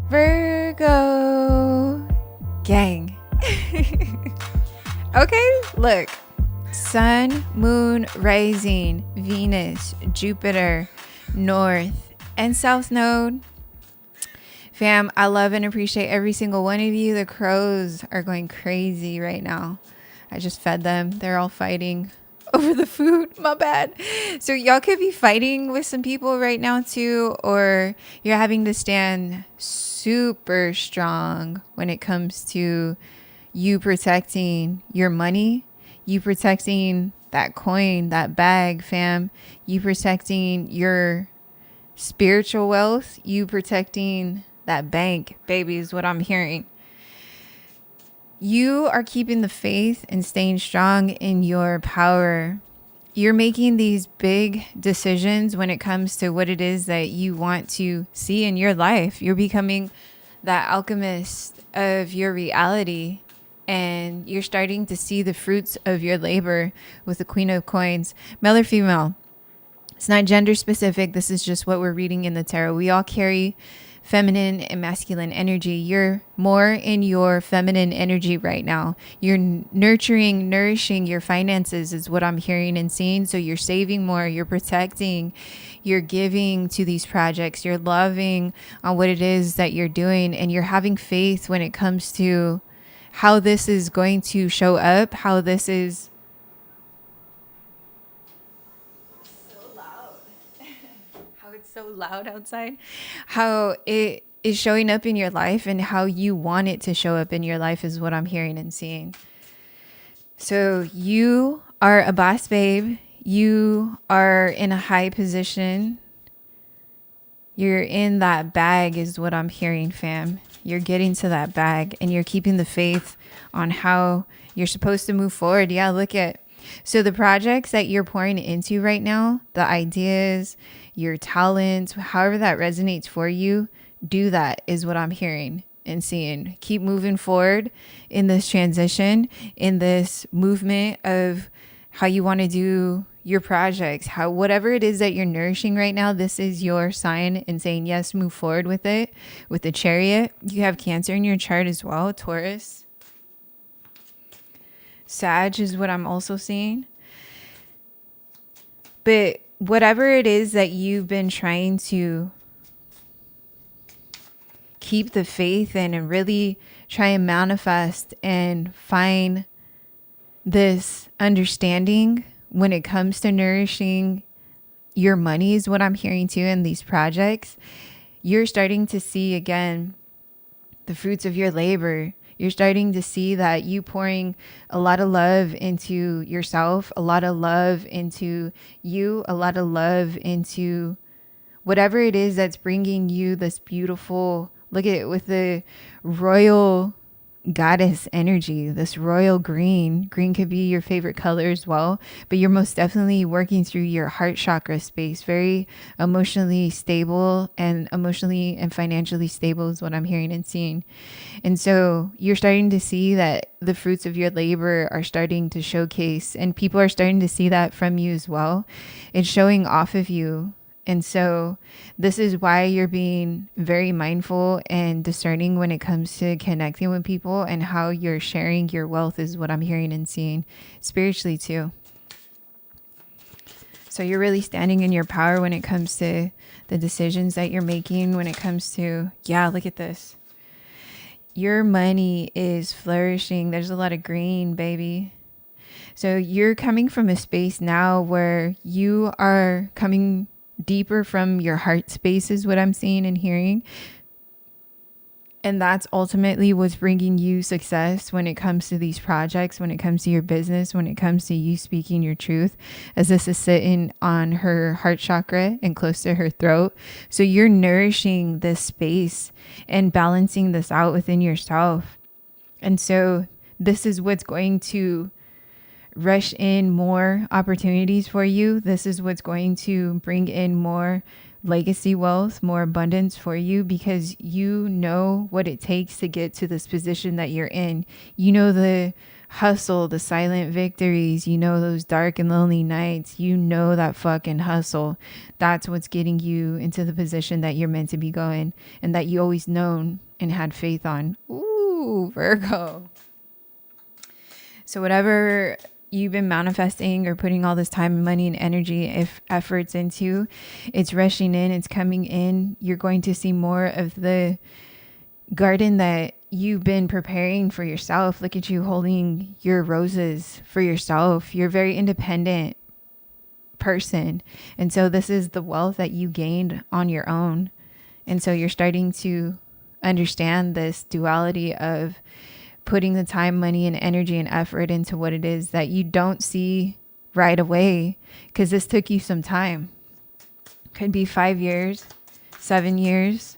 Virgo gang. Okay, look. Sun, moon, rising, Venus, Jupiter, north and south node. Fam, I love and appreciate every single one of you. The crows are going crazy right now. I just fed them. They're all fighting over the food. My bad. So y'all could be fighting with some people right now too, or you're having to stand super strong when it comes to you protecting your money, you protecting that coin, that bag, fam, you protecting your spiritual wealth, you protecting that bank, baby, is what I'm hearing. You are keeping the faith and staying strong in your power. You're making these big decisions when it comes to what it is that you want to see in your life. You're becoming that alchemist of your reality, and you're starting to see the fruits of your labor with the Queen of Coins. Male or female, it's not gender specific. This is just what we're reading in the tarot. We all carry feminine and masculine energy. You're more in your feminine energy right now. You're nurturing, nourishing your finances is what I'm hearing and seeing. So you're saving more, you're protecting, you're giving to these projects, you're loving on what it is that you're doing, and you're having faith when it comes to how this is going to show up, how this is so loud outside, how it is showing up in your life and how you want it to show up in your life is what I'm hearing and seeing. So you are a boss babe. You are in a high position. You're in that bag is what I'm hearing, fam. You're getting to that bag and you're keeping the faith on how you're supposed to move forward. Yeah, look at. So the projects that you're pouring into right now, the ideas, your talents, however that resonates for you, do that is what I'm hearing and seeing. Keep moving forward in this transition, in this movement of how you want to do your projects, how whatever it is that you're nourishing right now, this is your sign and saying, yes, move forward with it. With the Chariot, you have Cancer in your chart as well, Taurus. Sag is what I'm also seeing. But whatever it is that you've been trying to keep the faith in and really try and manifest and find this understanding when it comes to nourishing your money is what I'm hearing too in these projects. You're starting to see again the fruits of your labor. You're starting to see that you pouring a lot of love into yourself, a lot of love into you, a lot of love into whatever it is that's bringing you this beautiful, look at it with the royal goddess energy, this royal green. Green could be your favorite color as well, but you're most definitely working through your heart chakra space, very emotionally stable and emotionally and financially stable is what I'm hearing and seeing. And so you're starting to see that the fruits of your labor are starting to showcase, and people are starting to see that from you as well. It's showing off of you. And so this is why you're being very mindful and discerning when it comes to connecting with people, and how you're sharing your wealth is what I'm hearing and seeing spiritually too. So you're really standing in your power when it comes to the decisions that you're making, when it comes to, yeah, look at this. Your money is flourishing. There's a lot of green, baby. So you're coming from a space now where you are coming deeper from your heart space is what I'm seeing and hearing. And that's ultimately what's bringing you success when it comes to these projects, when it comes to your business, when it comes to you speaking your truth, as this is sitting on her heart chakra and close to her throat. So you're nourishing this space and balancing this out within yourself. And so this is what's going to rush in more opportunities for you. This is what's going to bring in more legacy wealth, more abundance for you, because you know what it takes to get to this position that you're in. You know the hustle, the silent victories, you know, those dark and lonely nights, you know, that fucking hustle. That's what's getting you into the position that you're meant to be going and that you always known and had faith on. Ooh, Virgo. So whatever you've been manifesting or putting all this time and money and energy, if efforts into, it's rushing in, it's coming in. You're going to see more of the garden that you've been preparing for yourself. Look at you holding your roses for yourself. You're a very independent person. And so this is the wealth that you gained on your own. And so you're starting to understand this duality of putting the time, money, and energy and effort into what it is that you don't see right away, because this took you some time. Could be 5 years, 7 years.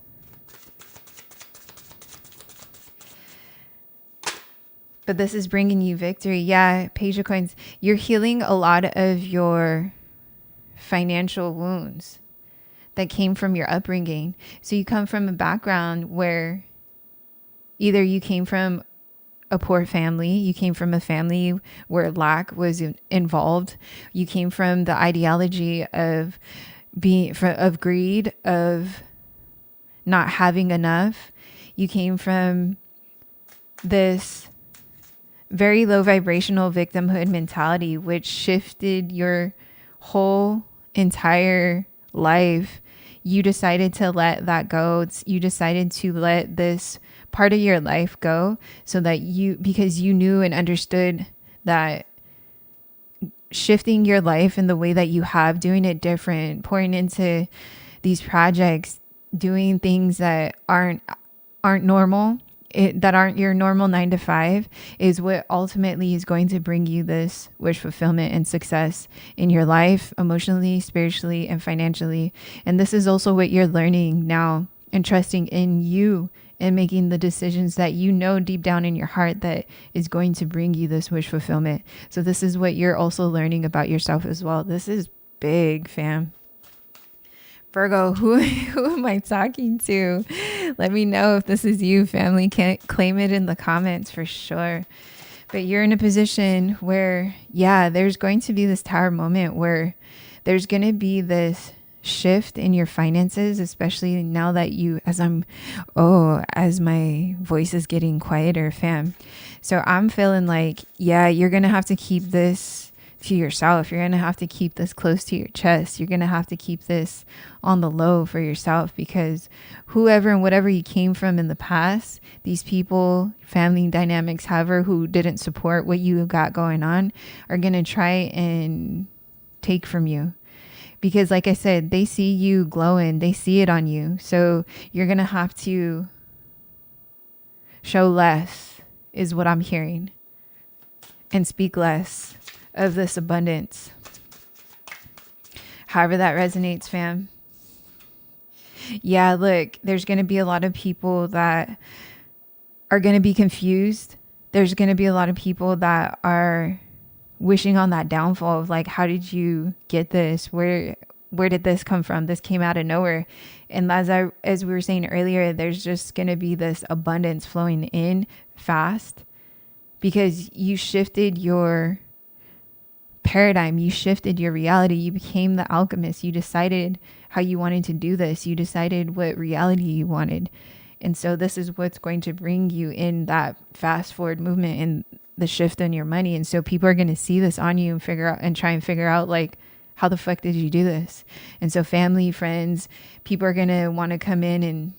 But this is bringing you victory. Yeah, Page of Coins. You're healing a lot of your financial wounds that came from your upbringing. So you come from a background where either you came from a poor family, you came from a family where lack was involved, you came from the ideology of of greed, of not having enough. You came from this very low vibrational victimhood mentality, which shifted your whole entire life. You decided to let that go. You decided to let this part of your life go so that because you knew and understood that shifting your life in the way that you have, doing it different, pouring into these projects, doing things that aren't normal, that aren't your normal 9 to 5, is what ultimately is going to bring you this wish fulfillment and success in your life, emotionally, spiritually, and financially. And this is also what you're learning now and trusting in you and making the decisions that you know deep down in your heart that is going to bring you this wish fulfillment. So this is what you're also learning about yourself as well. This is big, fam. Virgo, who am I talking to? Let me know if this is you, family. Can't claim it in the comments for sure. But you're in a position where, yeah, there's going to be this tower moment where there's going to be this shift in your finances, especially now that as my voice is getting quieter, fam. So I'm feeling like, yeah, you're going to have to keep this to yourself. You're going to have to keep this close to your chest. You're going to have to keep this on the low for yourself, because whoever and whatever you came from in the past, these people, family dynamics, however, who didn't support what you got going on, are going to try and take from you. Because like I said, they see you glowing. They see it on you. So you're going to have to show less, is what I'm hearing, and speak less of this abundance. However that resonates, fam. Yeah, look, there's going to be a lot of people that are going to be confused. There's going to be a lot of people that are wishing on that downfall of like, how did you get this? Where did this come from? This came out of nowhere. And as we were saying earlier, there's just going to be this abundance flowing in fast because you shifted your paradigm, you shifted your reality, you became the alchemist, you decided how you wanted to do this, you decided what reality you wanted. And so this is what's going to bring you in that fast forward movement and the shift in your money. And so people are going to see this on you and try and figure out like, how the fuck did you do this? And so family, friends, people are going to want to come in and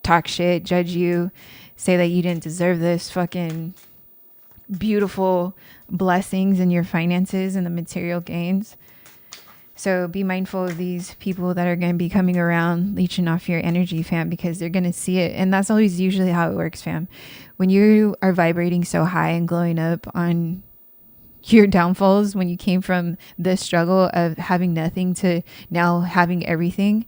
talk shit, judge you, say that you didn't deserve this fucking beautiful blessings in your finances and the material gains. So be mindful of these people that are going to be coming around, leeching off your energy, fam, because they're going to see it. And that's always usually how it works, fam. When you are vibrating so high and glowing up on your downfalls, when you came from the struggle of having nothing to now having everything,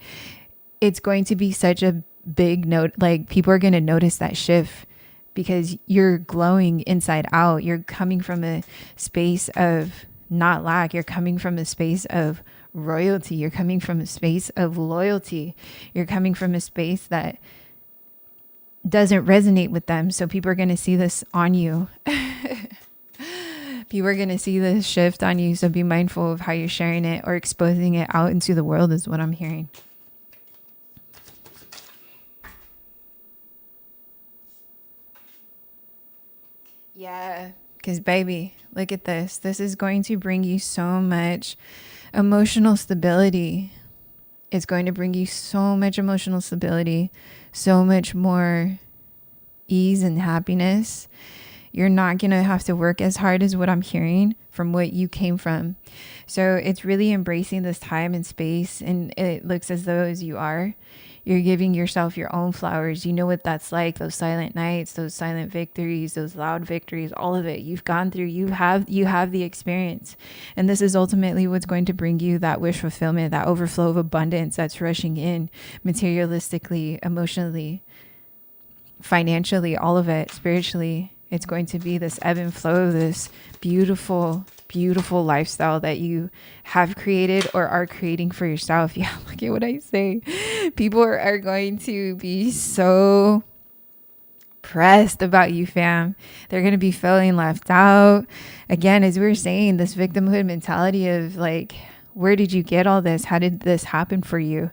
it's going to be such a big note. Like people are going to notice that shift because you're glowing inside out. You're coming from a space of not lack. You're coming from a space of royalty. You're coming from a space of loyalty. You're coming from a space that doesn't resonate with them. So people are going to see this on you. People are going to see this shift on you. So be mindful of how you're sharing it or exposing it out into the world is what I'm hearing. Yeah, because baby, look at this. This is going to bring you so much emotional stability. It's going to bring you so much emotional stability, so much more ease and happiness. You're not going to have to work as hard as what I'm hearing from what you came from. So it's really embracing this time and space. And it looks as though as you are, you're giving yourself your own flowers. You know what that's like, those silent nights, those silent victories, those loud victories, all of it. You've gone through, you have the experience. And this is ultimately what's going to bring you that wish fulfillment, that overflow of abundance that's rushing in materialistically, emotionally, financially, all of it, spiritually. It's going to be this ebb and flow of this beautiful, beautiful lifestyle that you have created or are creating for yourself. Yeah, look at what I say. People are going to be so pressed about you, fam. They're going to be feeling left out. Again, as we were saying, this victimhood mentality of like, where did you get all this? How did this happen for you?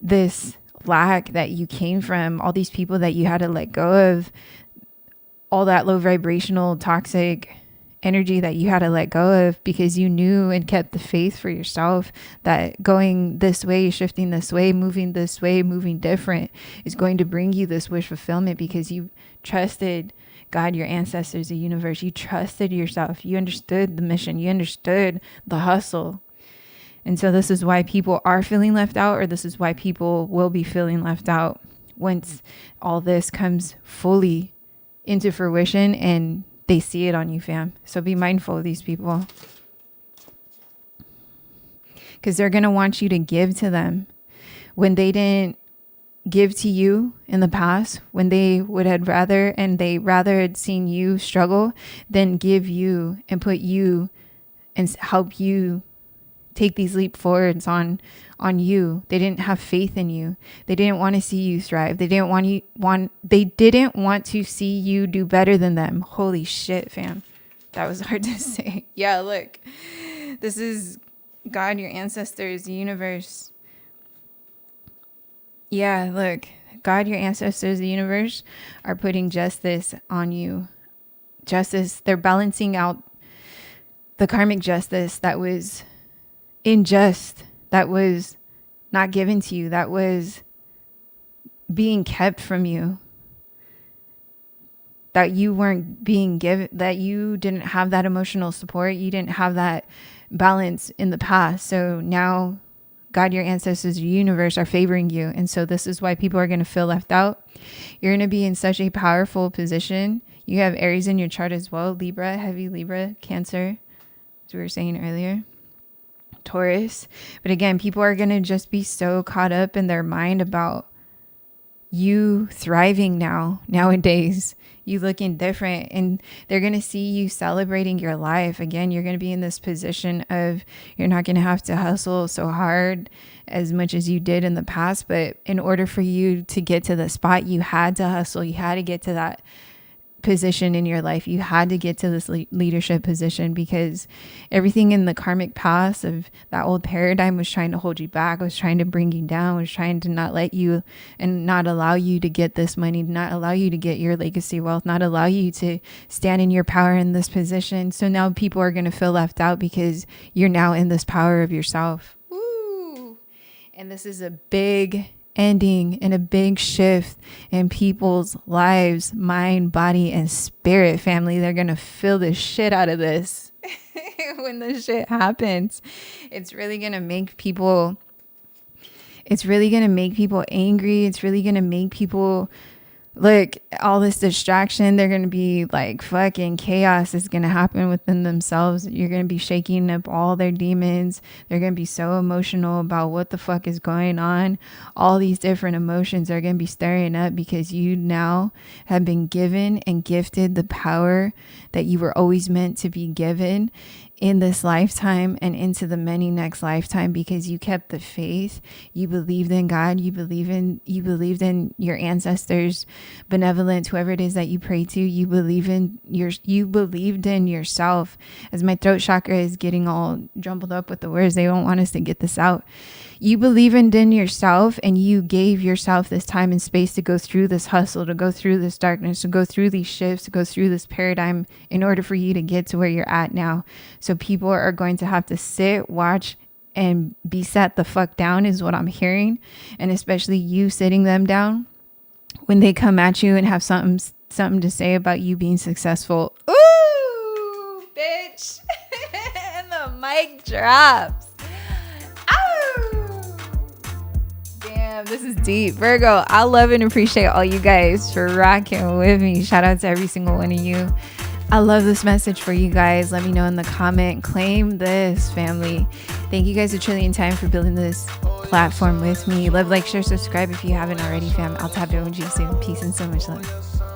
This lack that you came from, all these people that you had to let go of, all that low vibrational toxic energy that you had to let go of because you knew and kept the faith for yourself that going this way, shifting this way, moving different is going to bring you this wish fulfillment because you trusted God, your ancestors, the universe. You trusted yourself. You understood the mission. You understood the hustle. And so this is why people are feeling left out, or this is why people will be feeling left out once all this comes fully into fruition and they see it on you, fam. So be mindful of these people because they're going to want you to give to them when they didn't give to you in the past, when they would have rather, and they rather had seen you struggle than give you and put you and help you take these leap forwards on you. They didn't have faith in you. They didn't want to see you thrive. They didn't want to see you do better than them. Holy shit, fam. That was hard to say. Yeah, look. This is God, your ancestors, the universe. Yeah, look. God, your ancestors, the universe are putting justice on you. Justice. They're balancing out the karmic justice that was unjust, that was not given to you, that was being kept from you, that you weren't being given, that you didn't have that emotional support, you didn't have that balance in the past. So now God, your ancestors, your universe are favoring you. And so this is why people are going to feel left out. You're going to be in such a powerful position. You have Aries in your chart as well, Libra, heavy Libra, Cancer, as we were saying earlier. Taurus. But again, people are going to just be so caught up in their mind about you thriving nowadays, you looking different, and they're going to see you celebrating your life. Again, you're going to be in this position of you're not going to have to hustle so hard as much as you did in the past. But in order for you to get to the spot, you had to hustle. You had to get to that position in your life. You had to get to this leadership position because everything in the karmic past of that old paradigm was trying to hold you back, was trying to bring you down, was trying to not let you and not allow you to get this money, not allow you to get your legacy wealth, not allow you to stand in your power in this position. So now people are going to feel left out because you're now in this power of yourself. Woo! And this is a big ending and a big shift in people's lives, mind, body, and spirit, family. They're going to feel the shit out of this when this shit happens. It's really going to make people angry. It's really going to make people look, all this distraction, they're going to be like fucking chaos is going to happen within themselves. You're going to be shaking up all their demons. They're going to be so emotional about what the fuck is going on. All these different emotions are going to be stirring up because you now have been given and gifted the power that you were always meant to be given in this lifetime and into the many next lifetime, because you kept the faith. You believed in God. You believed in your ancestors, benevolence, whoever it is that you pray to. You believed in yourself. As my throat chakra is getting all jumbled up with the words, they don't want us to get this out. You believed in yourself, and you gave yourself this time and space to go through this hustle, to go through this darkness, to go through these shifts, to go through this paradigm in order for you to get to where you're at now. So people are going to have to sit, watch, and be sat the fuck down is what I'm hearing. And especially you sitting them down when they come at you and have something to say about you being successful. Ooh, bitch. And the mic drops. Damn, this is deep. Virgo, I love and appreciate all you guys for rocking with me. Shout out to every single one of you. I love this message for you guys. Let me know in the comment. Claim this, family. Thank you guys a trillion times for building this platform with me. Love, like, share, subscribe if you haven't already, fam. I'll tap in with you soon. Peace and so much love.